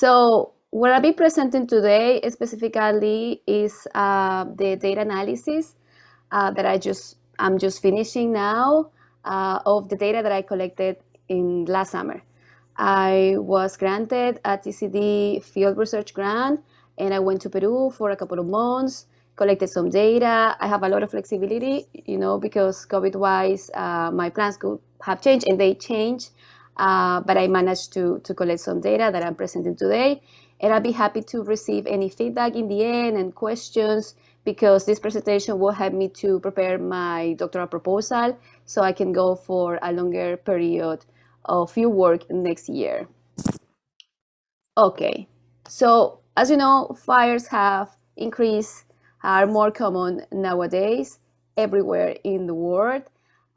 So what I'll be presenting today specifically is the data analysis that I'm just finishing now of the data that I collected in last summer. I was granted a TCD field research grant, and I went to Peru for a couple of months, collected some data. I have a lot of flexibility, because COVID-wise, my plans could have changed, and they changed. But I managed to collect some data that I'm presenting today, and I'll be happy to receive any feedback in the end and questions, because this presentation will help me to prepare my doctoral proposal so I can go for a longer period of field work next year. Okay, so as you know, fires have increased, are more common nowadays everywhere in the world.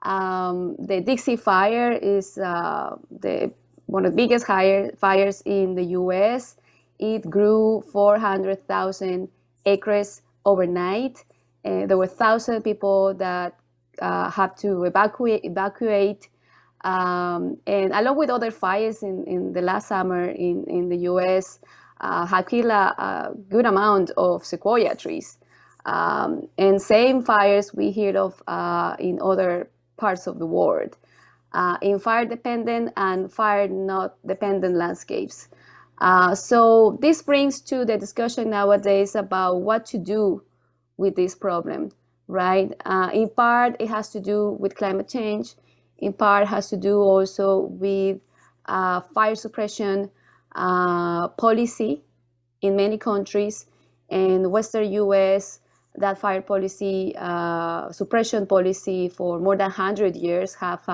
The Dixie Fire is one of the biggest fires in the US. It grew 400,000 acres overnight. There were 1,000 people that had to evacuate. And along with other fires in the last summer in the US, had killed a good amount of sequoia trees. And same fires we heard of in other parts of the world, in fire-dependent and fire-not-dependent landscapes. So this brings to the discussion nowadays about what to do with this problem, right? In part, it has to do with climate change. In part, has to do also with fire suppression policy in many countries. In Western US, that fire policy, suppression policy for more than 100 years have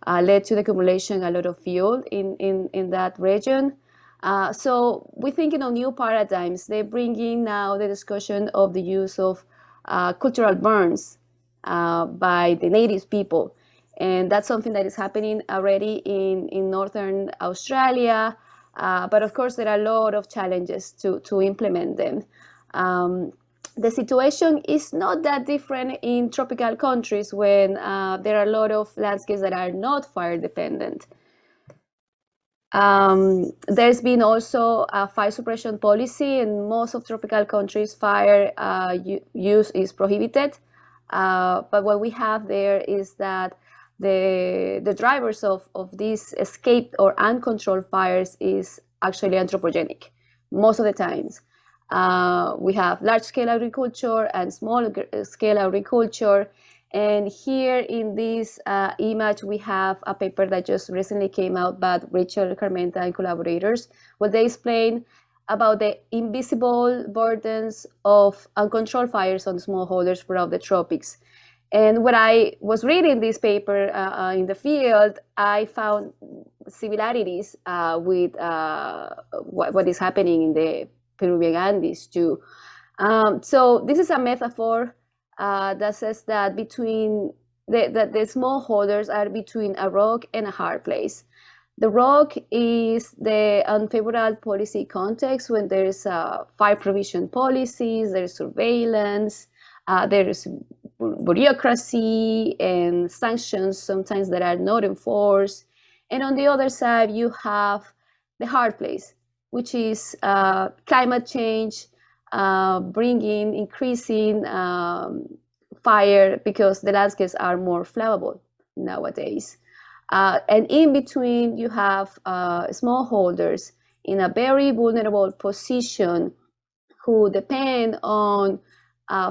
led to the accumulation a lot of fuel in that region. So we're thinking of new paradigms. They're bringing now the discussion of the use of cultural burns by the native people. And that's something that is happening already in Northern Australia. But of course, there are a lot of challenges to implement them. The situation is not that different in tropical countries when there are a lot of landscapes that are not fire dependent. There's been also a fire suppression policy. In most of tropical countries, fire use is prohibited. But what we have there is that the drivers of these escaped or uncontrolled fires is actually anthropogenic most of the times. We have large-scale agriculture and small-scale agriculture. And here in this image, we have a paper that just recently came out by Rachel Carmenta and collaborators, where they explain about the invisible burdens of uncontrolled fires on smallholders throughout the tropics. And when I was reading this paper in the field, I found similarities with what is happening in the Peruvian Andes too. So this is a metaphor that says that between the smallholders are between a rock and a hard place. The rock is the unfavorable policy context when there is fire provision policies, there is surveillance, there is bureaucracy and sanctions sometimes that are not enforced. And on the other side, you have the hard place, which is climate change, increasing fire because the landscapes are more flammable nowadays. And in between, you have smallholders in a very vulnerable position who depend on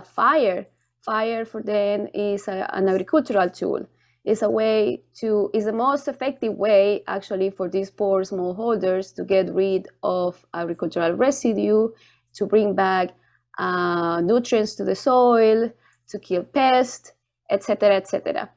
fire. Fire for them is an agricultural tool. It's the most effective way actually for these poor smallholders to get rid of agricultural residue, to bring back nutrients to the soil, to kill pests, etc., etc.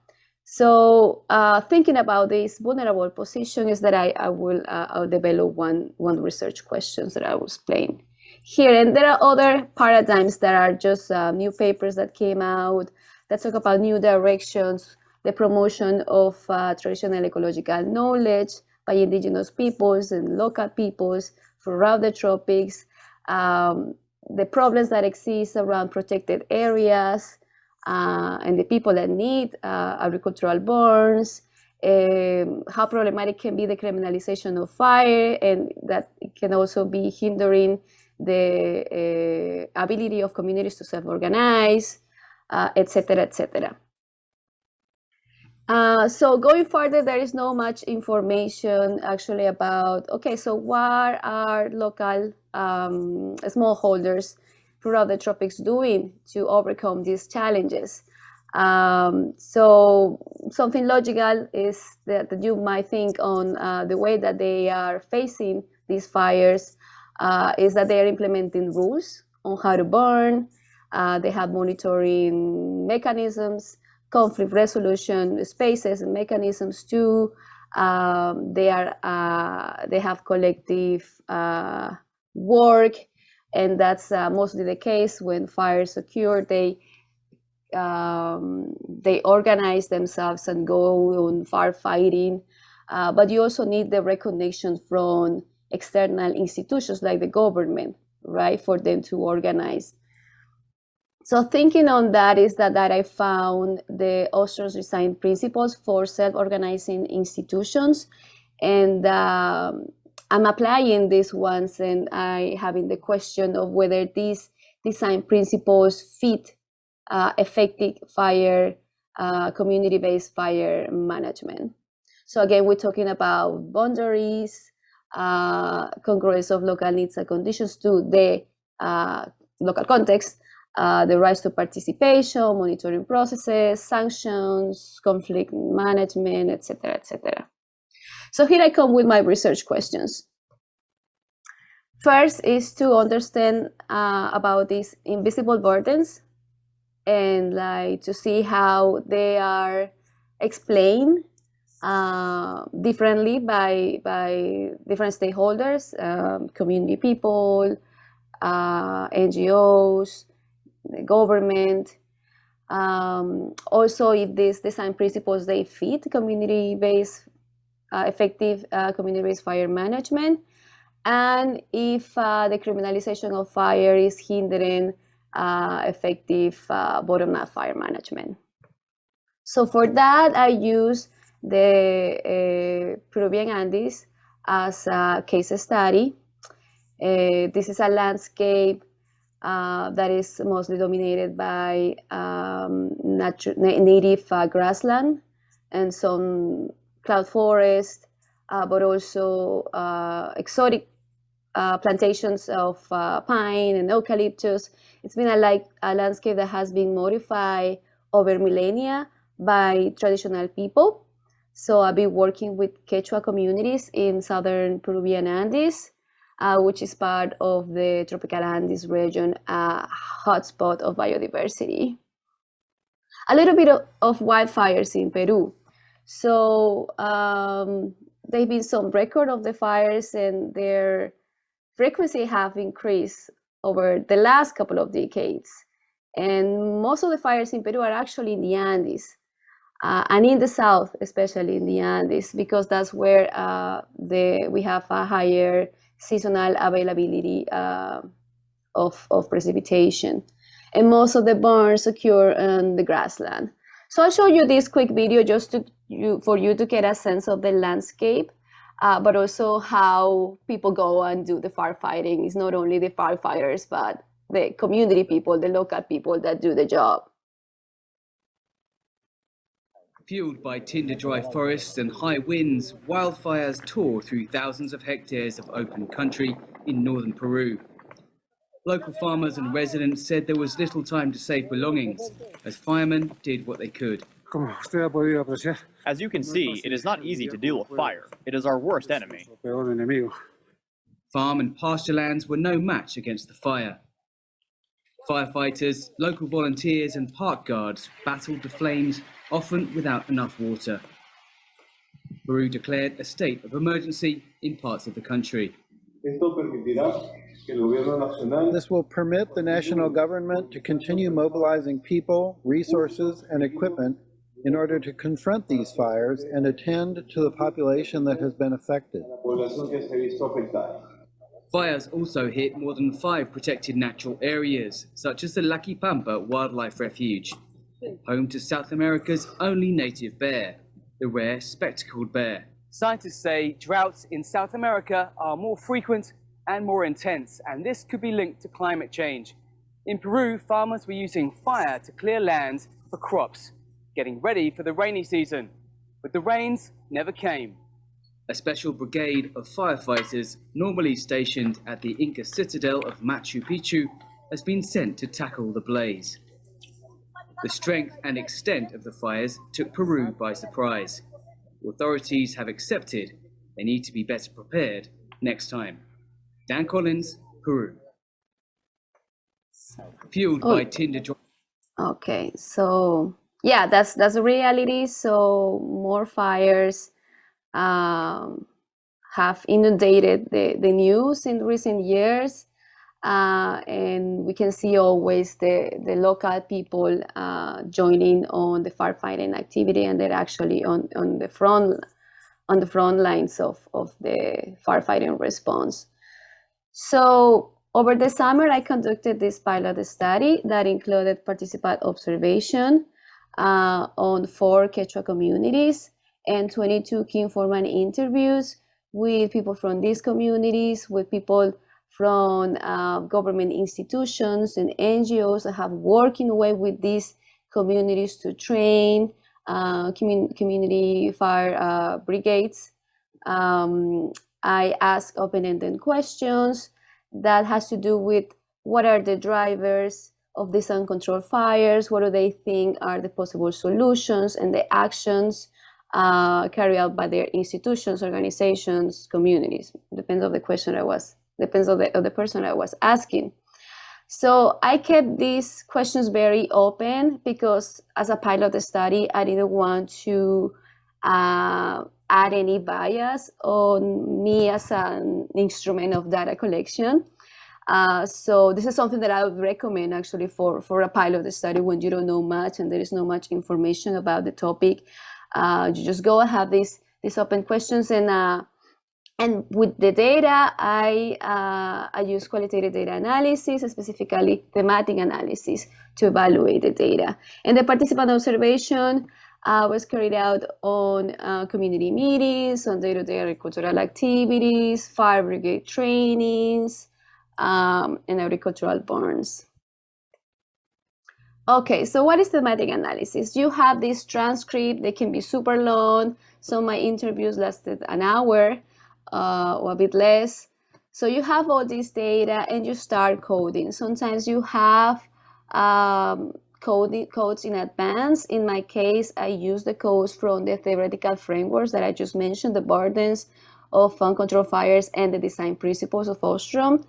So thinking about this vulnerable position is that I'll develop one research questions that I will explain here. And there are other paradigms that are just new papers that came out that talk about new directions, the promotion of traditional ecological knowledge by indigenous peoples and local peoples throughout the tropics, the problems that exist around protected areas, and the people that need agricultural burns, how problematic can be the criminalization of fire, and that it can also be hindering the ability of communities to self-organize, etc., etc. So going further, there is no much information actually about, okay, so what are local smallholders throughout the tropics doing to overcome these challenges? So something logical is that you might think on the way that they are facing these fires is that they are implementing rules on how to burn. They have monitoring mechanisms, conflict resolution spaces and mechanisms too. They have collective work, and that's mostly the case when fires occur. They organize themselves and go on firefighting, but you also need the recognition from external institutions like the government, right, for them to organize. So thinking on that is that I found the Austrian design principles for self-organizing institutions, and I'm applying these ones, and I having the question of whether these design principles fit effective fire, community-based fire management. So again, we're talking about boundaries, congruence of local needs and conditions to the local context, the rights to participation, monitoring processes, sanctions, conflict management, etc., etc. So here I come with my research questions. First is to understand about these invisible burdens, and like to see how they are explained differently by different stakeholders, community people, NGOs, the government. Also, if these design principles, they fit community-based, effective community-based fire management, and if the criminalization of fire is hindering effective bottom-up fire management. So for that, I use the Peruvian Andes as a case study. This is a landscape that is mostly dominated by native grassland and some cloud forest, but also exotic plantations of pine and eucalyptus. It's been a landscape that has been modified over millennia by traditional people. So I've been working with Quechua communities in southern Peruvian Andes, which is part of the Tropical Andes region, hotspot of biodiversity. A little bit of wildfires in Peru. So there have been some record of the fires, and their frequency have increased over the last couple of decades. And most of the fires in Peru are actually in the Andes, and in the south, especially in the Andes, because that's where we have a higher seasonal availability of precipitation. And most of the burns occur on the grassland. So I'll show you this quick video just for you to get a sense of the landscape, but also how people go and do the firefighting. It's not only the firefighters, but the community people, the local people that do the job. Fueled by tinder-dry forests and high winds, wildfires tore through thousands of hectares of open country in northern Peru. Local farmers and residents said there was little time to save belongings, as firemen did what they could. As you can see, it is not easy to deal with fire. It is our worst enemy. Farm and pasture lands were no match against the fire. Firefighters, local volunteers and park guards battled the flames, often without enough water. Peru declared a state of emergency in parts of the country. This will permit the national government to continue mobilizing people, resources, and equipment in order to confront these fires and attend to the population that has been affected. Fires also hit more than 5 protected natural areas, such as the Laquipampa Wildlife Refuge, home to South America's only native bear. the rare spectacled bear. Scientists say droughts in South America are more frequent and more intense, and this could be linked to climate change. In Peru, farmers were using fire to clear land for crops, getting ready for the rainy season. But the rains never came. A special brigade of firefighters, normally stationed at the Inca citadel of Machu Picchu, has been sent to tackle the blaze. The strength and extent of the fires took Peru by surprise. Authorities have accepted they need to be better prepared next time. Dan Collins, Peru. Fueled by tinder. Okay, so yeah, that's the reality. So more fires have inundated the news in recent years, and we can see always the local people joining on the firefighting activity, and they're actually on the front lines of the firefighting response. So over the summer, I conducted this pilot study that included participant observation on 4 Quechua communities and 22 key informant interviews with people from these communities, with people from government institutions and NGOs that have working away with these communities to train community fire brigades. I ask open-ended questions that has to do with what are the drivers of these uncontrolled fires, what do they think are the possible solutions and the actions carried out by their institutions, organizations, communities. Depends on the question depends on the person I was asking. So I kept these questions very open because as a pilot study, I didn't want to add any bias on me as an instrument of data collection. So this is something that I would recommend actually for a pilot study when you don't know much and there is not much information about the topic. You just go and have these open questions, and with the data, I use qualitative data analysis, specifically thematic analysis, to evaluate the data. And the participant observation was carried out on community meetings, on day-to-day agricultural activities, fire brigade trainings, and agricultural burns. Okay, so what is thematic analysis? You have this transcript, they can be super long. So my interviews lasted an hour or a bit less. So you have all this data and you start coding. Sometimes you have codes in advance. In my case, I use the codes from the theoretical frameworks that I just mentioned, the burdens of uncontrolled fires and the design principles of Ostrom.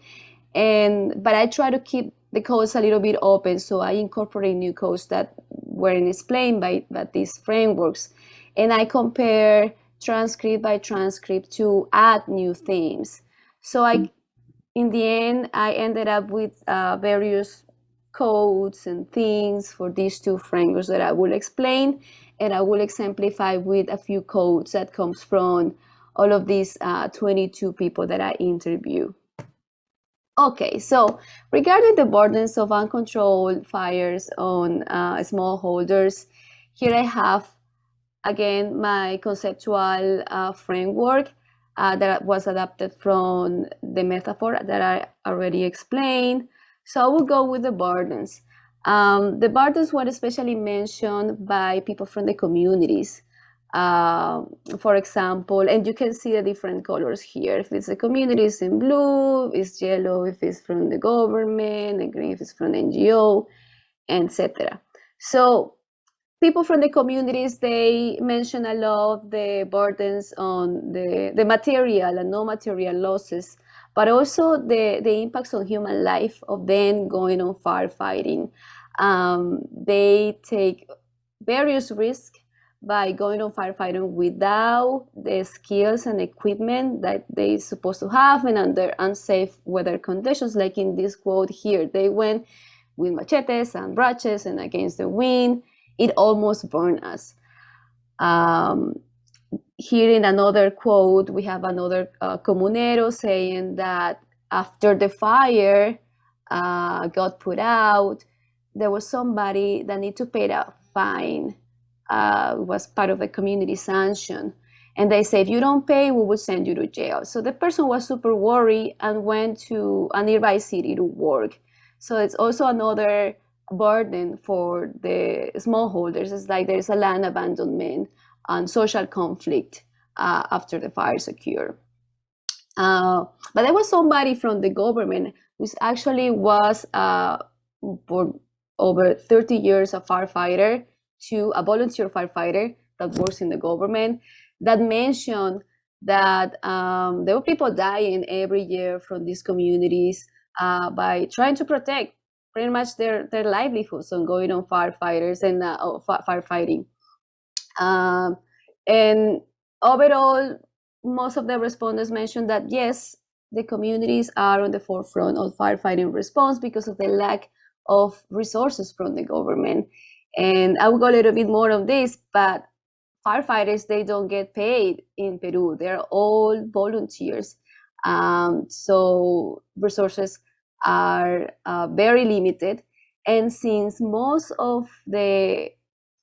But I try to keep the codes a little bit open, so I incorporate new codes that weren't explained by these frameworks. And I compare transcript by transcript to add new themes. So in the end, I ended up with various codes and things for these 2 frameworks that I will explain, and I will exemplify with a few codes that comes from all of these 22 people that I interview. Okay, so regarding the burdens of uncontrolled fires on smallholders, here I have again my conceptual framework that was adapted from the metaphor that I already explained. So I will go with the burdens. The burdens were especially mentioned by people from the communities. For example, and you can see the different colors here. If it's the community, it's in blue, it's yellow if it's from the government, and green if it's from NGO, etc. So people from the communities, they mention a lot of the burdens on the material and non-material losses, but also the impacts on human life of them going on firefighting. They take various risks by going on firefighting without the skills and equipment that they're supposed to have and under unsafe weather conditions. Like in this quote here, they went with machetes and brushes and against the wind. It almost burned us. Here in another quote, we have another comunero saying that after the fire got put out, there was somebody that needed to pay a fine was part of the community sanction. And they say, if you don't pay, we will send you to jail. So the person was super worried and went to a nearby city to work. So it's also another burden for the smallholders. It's like there's a land abandonment and social conflict after the fires occur. But there was somebody from the government who actually was for over 30 years a firefighter, to a volunteer firefighter that works in the government, that mentioned that there were people dying every year from these communities by trying to protect pretty much their livelihoods on going on firefighters and firefighting. And overall, most of the respondents mentioned that yes, the communities are on the forefront of firefighting response because of the lack of resources from the government. And I will go a little bit more on this, but firefighters, they don't get paid in Peru. They're all volunteers. So resources are very limited. And since most of the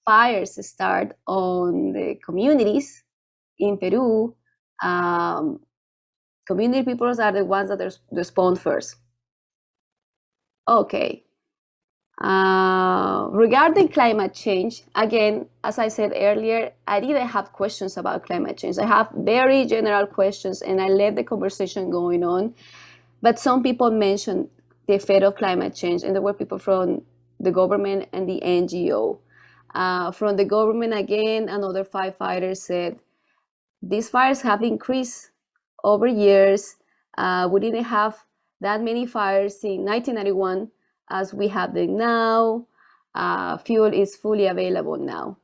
fires start on the communities in Peru, community peoples are the ones that respond first. Okay. Regarding climate change, again, as I said earlier, I didn't have questions about climate change. I have very general questions, and I let the conversation going on. But some people mentioned the effect of climate change, and there were people from the government and the NGO. From the government, again, another firefighters said, these fires have increased over years. We didn't have that many fires in 1991 as we have them now. Fuel is fully available now.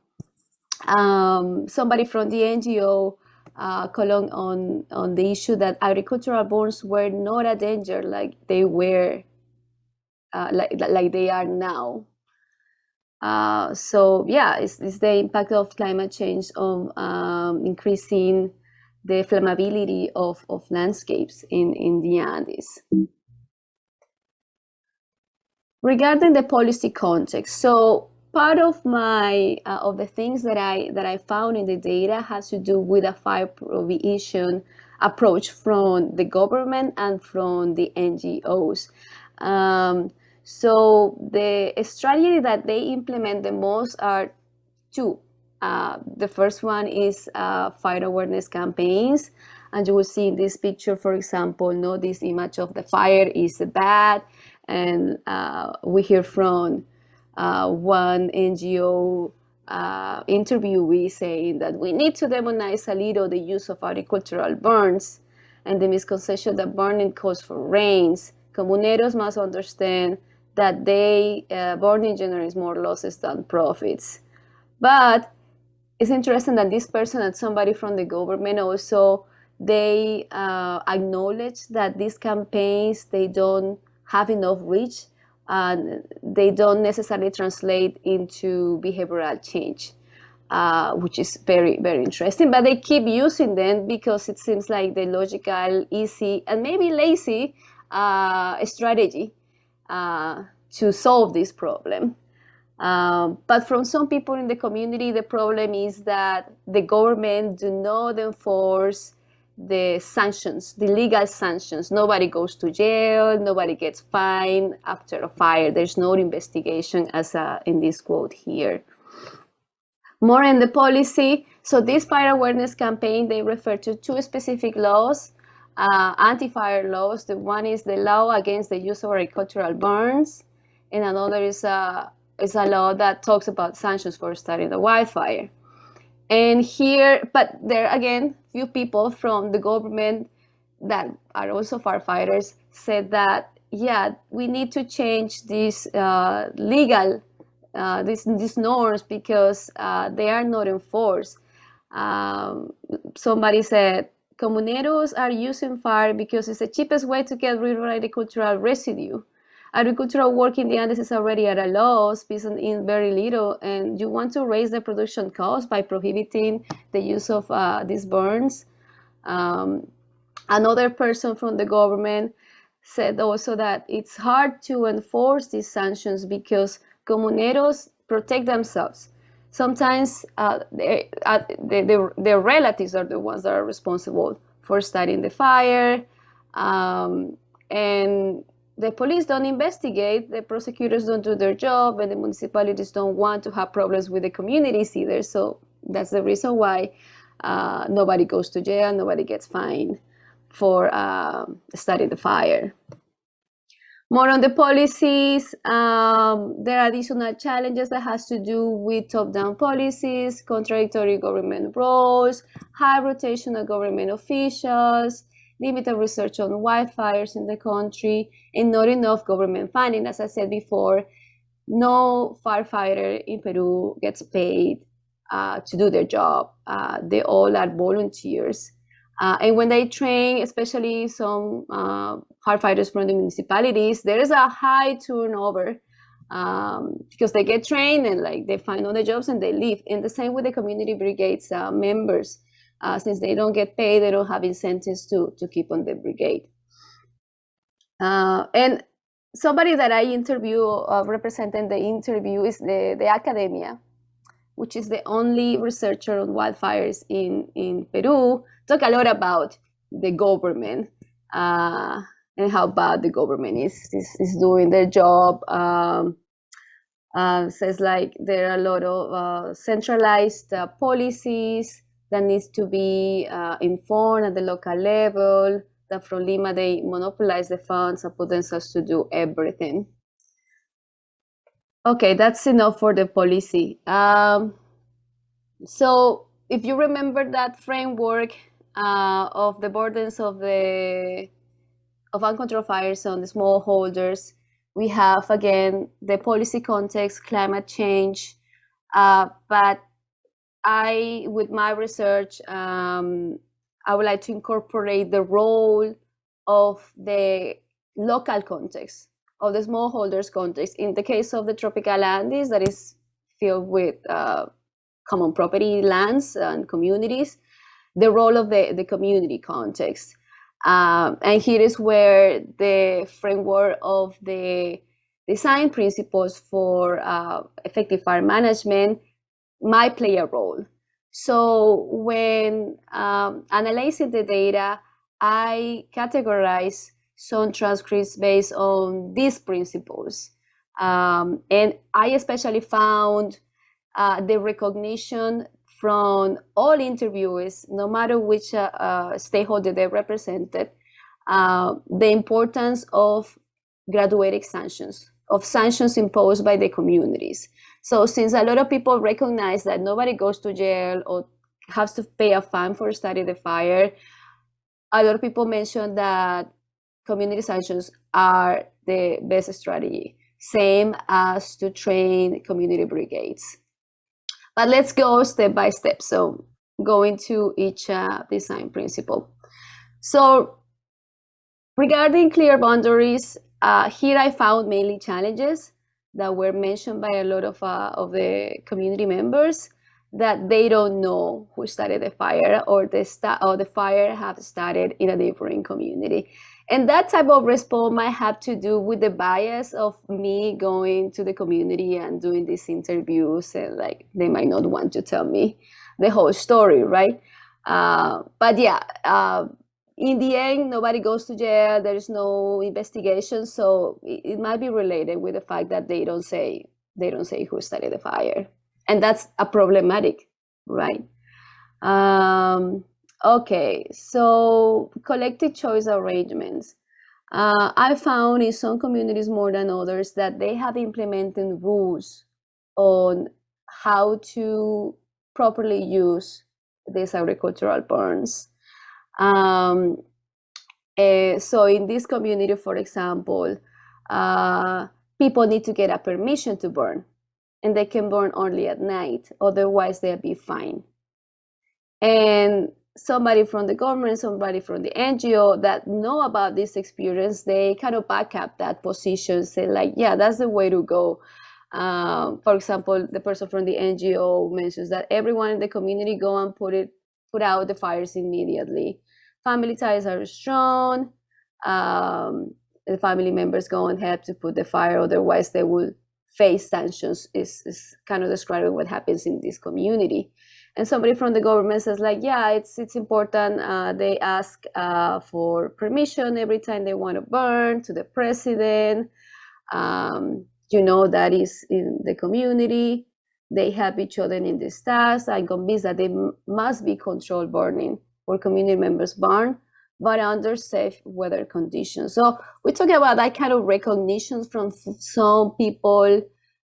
Somebody from the NGO column on the issue that agricultural burns were not a danger like they were, like they are now. So yeah, it's the impact of climate change on increasing the flammability of landscapes in the Andes. Regarding the policy context, so part of my of the things that I found in the data has to do with a fire prevention approach from the government and from the NGOs. So the strategy that they implement the most are two. The first one is fire awareness campaigns, and you will see in this picture, for example, this image of the fire is bad, and we hear from one NGO interviewee saying that we need to demonize a little the use of agricultural burns and the misconception that burning calls for rains. Comuneros must understand that burning generates more losses than profits. But it's interesting that this person and somebody from the government also, they acknowledge that these campaigns, they don't have enough reach, and they don't necessarily translate into behavioral change, which is very, very interesting. But they keep using them because it seems like the logical, easy, and maybe lazy strategy to solve this problem. But from some people in the community, the problem is that the government do not enforce the sanctions, the legal sanctions. Nobody goes to jail, nobody gets fined after a fire. There's no investigation, as in this quote here. More in the policy. So this fire awareness campaign, they refer to two specific laws, anti-fire laws. The one is the law against the use of agricultural burns, and another is a law that talks about sanctions for starting the wildfire. And here, but there again, few people from the government that are also firefighters said that, yeah, we need to change these legal, these norms because they are not enforced. Somebody said, comuneros are using fire because it's the cheapest way to get rid of agricultural residue. Agricultural work in the Andes is already at a loss, based in very little, and you want to raise the production cost by prohibiting the use of these burns. Another person from the government said also that it's hard to enforce these sanctions because comuneros protect themselves. Sometimes their relatives are the ones that are responsible for starting the fire, and the police don't investigate, the prosecutors don't do their job, and the municipalities don't want to have problems with the communities either. So that's the reason why nobody goes to jail, nobody gets fined for starting the fire. More on the policies, there are additional challenges that has to do with top-down policies, contradictory government roles, high rotation of government officials, limited research on wildfires in the country, and not enough government funding. As I said before, no firefighter in Peru gets paid to do their job. They all are volunteers. And when they train, especially some firefighters from the municipalities, there is a high turnover because they get trained and like they find other jobs and they leave. And the same with the community brigades members. Since they don't get paid, they don't have incentives to keep on the brigade. And somebody that I interview, representing the interview, is the academia, which is the only researcher on wildfires in Peru. Talk a lot about the government and how bad the government is doing their job. Says like there are a lot of centralized policies that needs to be informed at the local level, that from Lima they monopolize the funds and put themselves to do everything. Okay, that's enough for the policy. So if you remember that framework of the burdens of uncontrolled fires on the smallholders, we have again the policy context, climate change, but with my research, I would like to incorporate the role of the local context, of the smallholders context. In the case of the tropical Andes, that is filled with common property lands and communities, the role of the community context. And here is where the framework of the design principles for effective fire management might play a role. So when analyzing the data, I categorize some transcripts based on these principles. And I especially found the recognition from all interviewers, no matter which stakeholder they represented, the importance of graduated sanctions, of sanctions imposed by the communities. So since a lot of people recognize that nobody goes to jail or has to pay a fine for starting the fire, a lot of people mention that community sanctions are the best strategy, same as to train community brigades. But let's go step by step. So go into each design principle. So regarding clear boundaries, here I found mainly challenges that were mentioned by a lot of the community members, that they don't know who started the fire, or the fire have started in a different community. And that type of response might have to do with the bias of me going to the community and doing these interviews, and like they might not want to tell me the whole story, right? But yeah, in the end, nobody goes to jail. There is no investigation, so it might be related with the fact that they don't say who started the fire, and that's a problematic, right? Okay, so collective choice arrangements. I found in some communities more than others that they have implemented rules on how to properly use these agricultural burns. So in this community, for example, people need to get a permission to burn, and they can burn only at night, otherwise they'll be fined. And somebody from the government, somebody from the NGO that know about this experience, they kind of back up that position, say like, yeah, that's the way to go. For example, the person from the NGO mentions that everyone in the community go and put out the fires immediately. Family ties are strong. The family members go and help to put the fire, otherwise they will face sanctions is kind of describing what happens in this community. And somebody from the government says like, yeah, it's important. They ask for permission every time they want to burn to the president. That is in the community. They help each other in this task. I'm convinced that they must be controlled burning where community members burn, but under safe weather conditions. So we're talking about that kind of recognition from some people,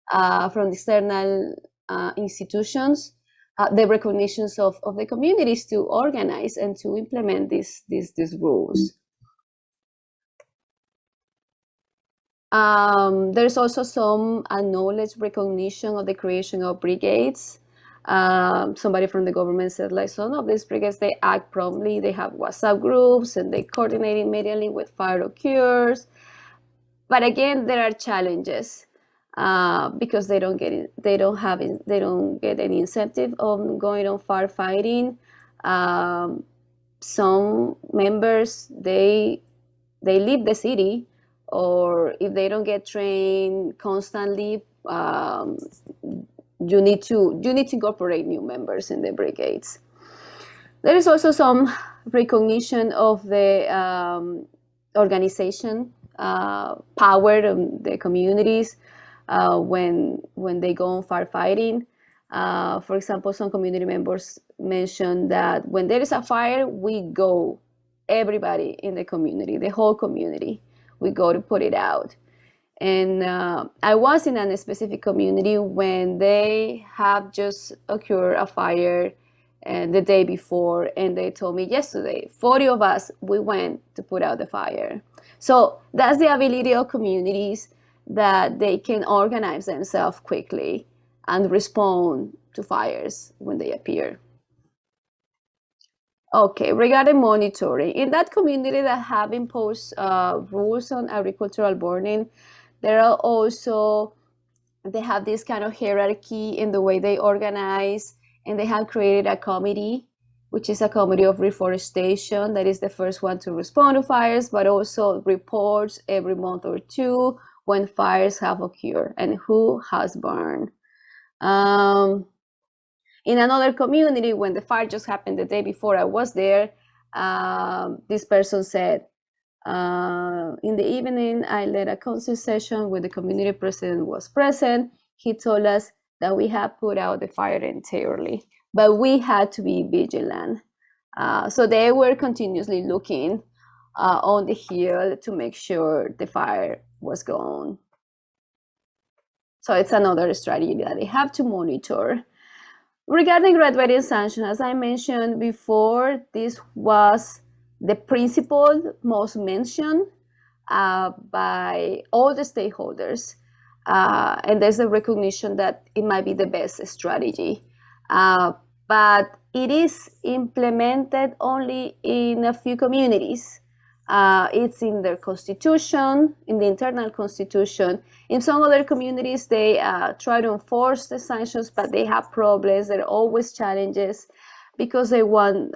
from external institutions, the recognitions of the communities to organize and to implement these rules. There's also some acknowledged recognition of the creation of brigades. Somebody from the government said like, some of these brigades, they act promptly, they have WhatsApp groups and they coordinate immediately with fire occurs. But again, there are challenges because they don't get any incentive on going on firefighting. Some members, they leave the city, or if they don't get trained constantly, you need to incorporate new members in the brigades. There is also some recognition of the organization power of the communities when they go on firefighting. For example, some community members mentioned that when there is a fire, we go, everybody in the community, the whole community, we go to put it out. And I was in a specific community when they have just occurred a fire and the day before, and they told me yesterday, 40 of us, we went to put out the fire. So that's the ability of communities, that they can organize themselves quickly and respond to fires when they appear. Okay, regarding monitoring, in that community that have imposed rules on agricultural burning, there are also, they have this kind of hierarchy in the way they organize, and they have created a committee, which is a committee of reforestation, that is the first one to respond to fires, but also reports every month or two when fires have occurred and who has burned. In another community, when the fire just happened the day before I was there, this person said, in the evening, I led a council session where the community president was present. He told us that we had put out the fire entirely, but we had to be vigilant. So they were continuously looking on the hill to make sure the fire was gone. So it's another strategy that they have to monitor. Regarding red weighting sanction, as I mentioned before, this was the principle most mentioned by all the stakeholders. And there's a recognition that it might be the best strategy. But it is implemented only in a few communities. It's in their constitution, in the internal constitution. In some other communities, they try to enforce the sanctions, but they have problems. There are always challenges because they want,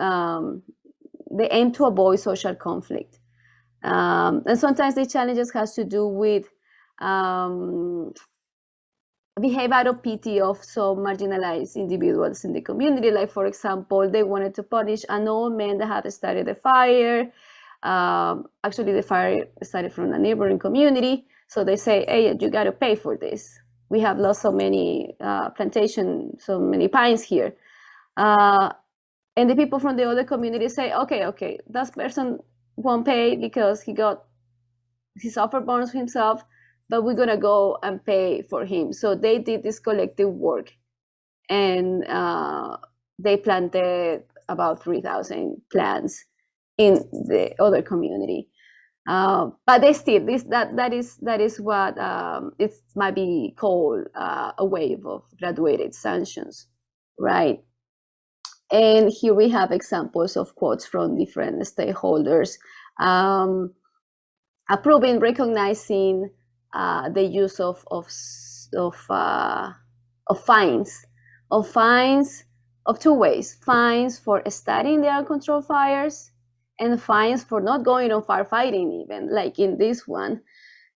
they aim to avoid social conflict. And sometimes the challenges has to do with behave out of pity of some marginalized individuals in the community. Like, for example, they wanted to punish an old man that had started the fire. Actually, the fire started from a neighboring community. So they say, hey, you got to pay for this. We have lost so many plantations, so many pines here. And the people from the other community say, okay, that person won't pay because he suffered burns himself, but we're gonna go and pay for him. So they did this collective work, and they planted about 3,000 plants in the other community. But they still, that is what it might be called a wave of graduated sanctions, right? And here we have examples of quotes from different stakeholders approving, recognizing the use of fines of two ways: fines for starting the uncontrolled fires, and fines for not going on firefighting, even like in this one.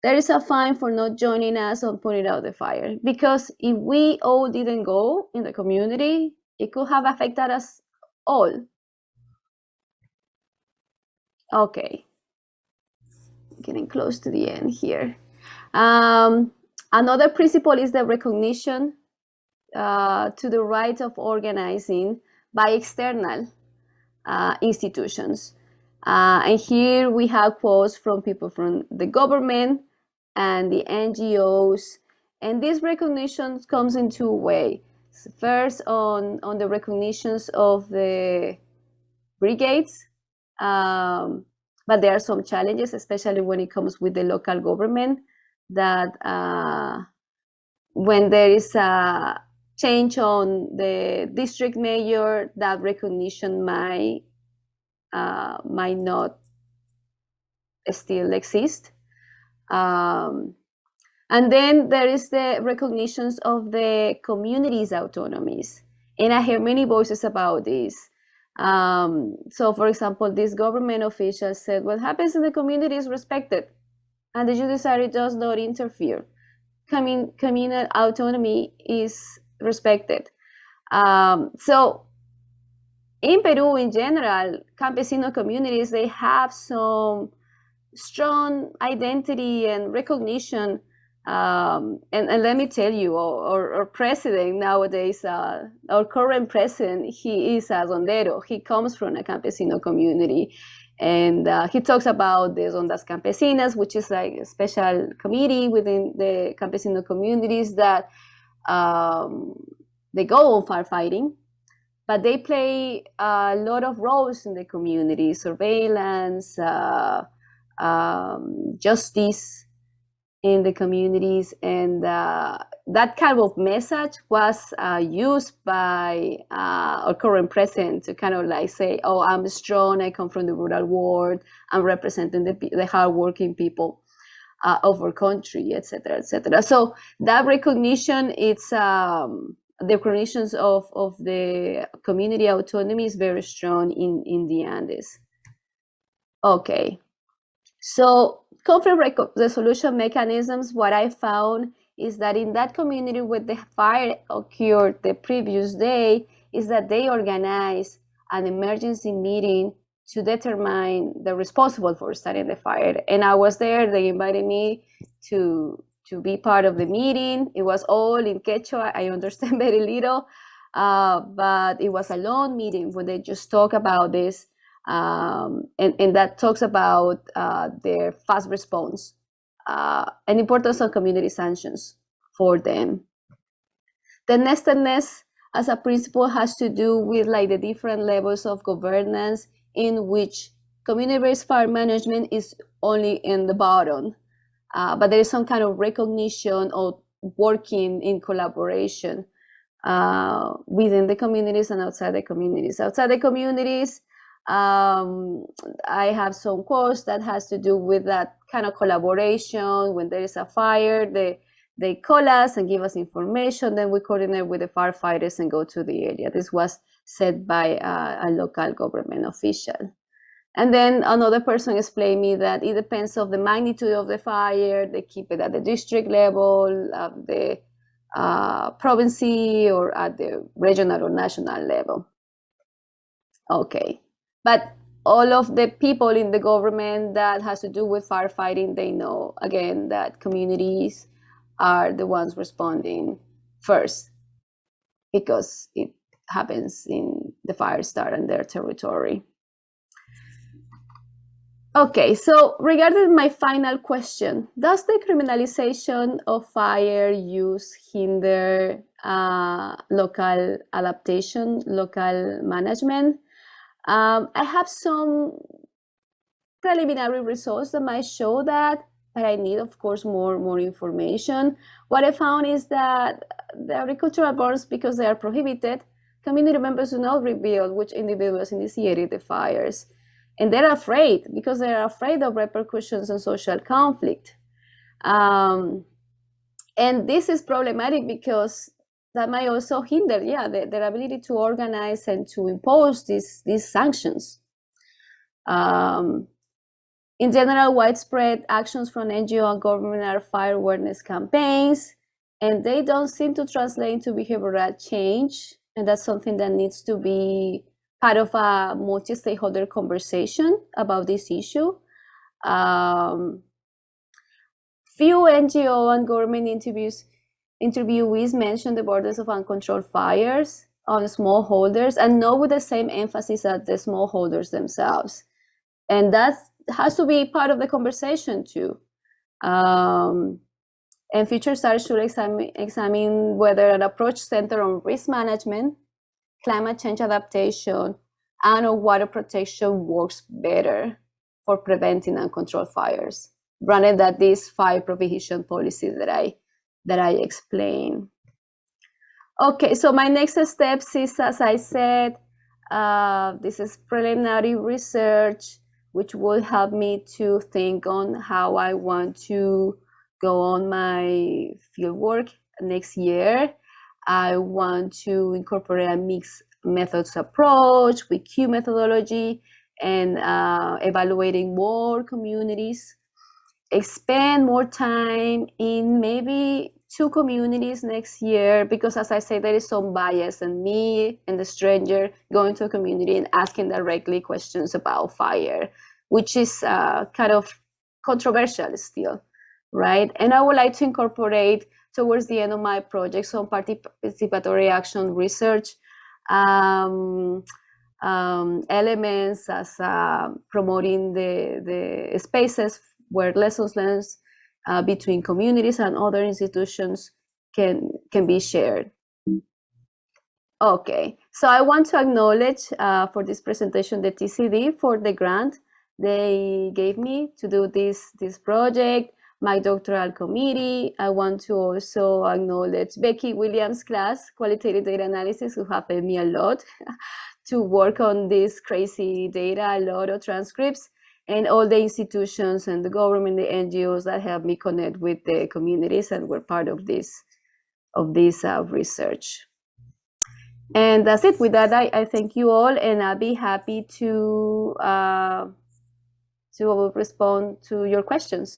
there is a fine for not joining us on putting out the fire. Because if we all didn't go in the community, it could have affected us all. Okay, getting close to the end here. Another principle is the recognition to the right of organizing by external institutions. And here we have quotes from people from the government and the NGOs. And this recognition comes in two ways. First, on the recognitions of the brigades, but there are some challenges, especially when it comes with the local government, that when there is a change on the district mayor, that recognition might not still exist. And then there is the recognitions of the community's autonomies. And I hear many voices about this. So for example, this government official said, what happens in the community is respected, and the judiciary does not interfere. Communal autonomy is respected. So in Peru, in general, campesino communities, they have some strong identity and recognition. And let me tell you, our president nowadays, our current president, he is a rondero. He comes from a campesino community. And he talks about the Rondas Campesinas, which is like a special committee within the campesino communities that they go on firefighting, but they play a lot of roles in the community: surveillance, justice in the communities. And that kind of message was used by our current president to kind of like say, oh, I'm strong, I come from the rural world, I'm representing the hardworking people of our country, etc., etc. So that recognition, it's the recognitions of the community autonomy is very strong in the Andes. Okay, so conflict resolution mechanisms, what I found is that in that community where the fire occurred the previous day, is that they organized an emergency meeting to determine the responsible for starting the fire. And I was there, they invited me to be part of the meeting. It was all in Quechua, I understand very little, but it was a long meeting where they just talk about this. And that talks about their fast response and importance of community sanctions for them. The nestedness as a principle has to do with like the different levels of governance in which community-based fire management is only in the bottom, but there is some kind of recognition of working in collaboration within the communities and outside the communities. Outside the communities, I have some quotes that has to do with that kind of collaboration. When there is a fire, they call us and give us information, then we coordinate with the firefighters and go to the area. This was said by a local government official. And then another person explained me that it depends on the magnitude of the fire. They keep it at the district level, the province, or at the regional or national level. Okay. But all of the people in the government that has to do with firefighting, they know, again, that communities are the ones responding first because it happens in the fire start in their territory. Okay, so regarding my final question, does the criminalization of fire use hinder local adaptation, local management? I have some preliminary results that might show that, but I need, of course, more information. What I found is that the agricultural burns, because they are prohibited, community members do not reveal which individuals initiated the fires. And they're afraid, because they're afraid of repercussions and social conflict. And this is problematic because that might also hinder, their ability to organize and to impose these sanctions. In general, widespread actions from NGO and government are fire awareness campaigns, and they don't seem to translate into behavioral change. And that's something that needs to be part of a multi-stakeholder conversation about this issue. Few NGO and government interviewees mentioned the borders of uncontrolled fires on smallholders, and not with the same emphasis as the smallholders themselves. And that has to be part of the conversation too. And future studies should examine whether an approach centered on risk management, climate change adaptation, and on water protection works better for preventing uncontrolled fires, rather than these fire prohibition policies that I explained. Okay, so my next steps is, as I said, this is preliminary research, which will help me to think on how I want to go on my fieldwork next year. I want to incorporate a mixed methods approach with Q methodology and evaluating more communities, expand more time in maybe 2 communities next year, because as I say, there is some bias in me and the stranger going to a community and asking directly questions about fire, which is kind of controversial still, right? And I would like to incorporate towards the end of my project some participatory action research elements, as promoting the spaces where lessons learned between communities and other institutions can be shared. Okay, so I want to acknowledge for this presentation the TCD for the grant they gave me to do this project, my doctoral committee. I want to also acknowledge Becky Williams' class, Qualitative Data Analysis, who helped me a lot to work on this crazy data, a lot of transcripts, and all the institutions and the government, the NGOs that helped me connect with the communities and were part of this research. And that's it. With that, I thank you all, and I'll be happy to respond to your questions.